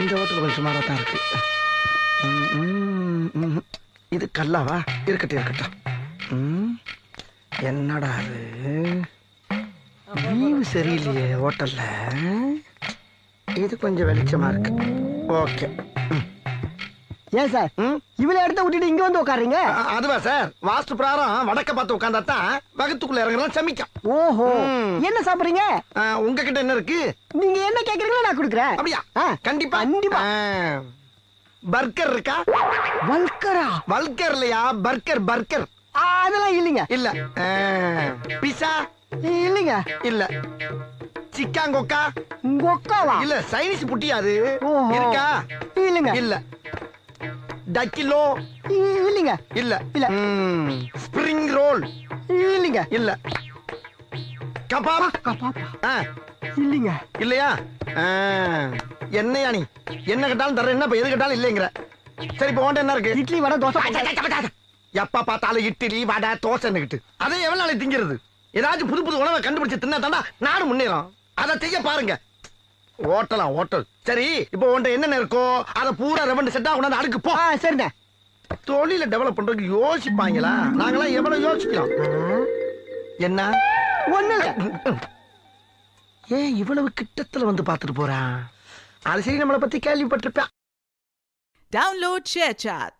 இந்த ஹோட்டல் கொஞ்சம் சுமாராக தான் இருக்கு. இது கல்லாவா? இருக்கட்டும் இருக்கட்டும். என்னடா அது வியூ சரியில்லையே ஹோட்டல்ல. இது கொஞ்சம் வெளிச்சமா இருக்கு. ஓகே. ஏன் சார் இவளை இடத்த விட்டுட்டு இங்க வந்து உட்காருங்க? அதுவா சார், வாஸ்து பிரகாரம் வடக்க பார்த்து உட்கார்ந்தா தான் வகுத்துக்குள்ள இறங்குறோம் சமிக்கும். ஓஹோ, என்ன சாப்பிடுறீங்க? உங்ககிட்ட என்ன இருக்கு? நீங்க என்ன கேக்குறீங்களோ நான் கொடுக்குறேன். அப்படியா? கண்டிப்பா கண்டிப்பா. பர்கர் இருக்கா? வல்கரா? வல்கர் இல்லையா, பர்கர். பர்கர் அதெல்லாம் இல்லைங்க. இல்ல. பிஸா இல்லைங்க. இல்ல. சிக்காங்கொக்கா கொக்காவா? இல்ல. சைனீஸ் புட்டியா அது? ஓஹோ. இருக்கா? இல்லைங்க. இல்ல. டக்கிலோ இல்லைங்க. இல்ல. இல்ல. ஸ்பிரிங் ரோல் இல்லைங்க. இல்ல. கபாப் கபாப்பா? இல்லைங்க. இல்லையா? என்னையா நீ என்ன கேட்டாலும் தர, என்ன எது கேட்டாலும் இல்லைங்கிற. சரி, இப்போ உன்ட்ட என்ன இருக்கு? இட்லி வடை தோசை. எப்ப பார்த்தாலும் இட்லி வடை தோசைன்னுகிட்டு அதை எவ்வளவு நாளை திங்கிறது? ஏதாச்சும் புது புது உணவை கண்டுபிடிச்சு தின்னா தாண்டா நாடு முன்னேறும். அதை செய்ய பாருங்க. ஓட்டலாம் ஓட்டல். சரி, இப்போ உன்ட்ட என்னென்ன இருக்கோ அதை பூரா ரெவண்டு செட்டா கொண்டாந்து அடுக்கு போ. சரிண்ணே. தொழில டெவலப் பண்றதுக்கு யோசிப்பாங்களா? நாங்களாம் எவ்வளவு யோசிக்கலாம். என்ன ஒண்ணு இல்ல. ஏன் இவ்வளவு கிட்டத்துல வந்து பாத்துட்டு போறான்? அது சரி, நம்மளை பத்தி கேள்விப்பட்டிருப்பேன். Download ShareChat.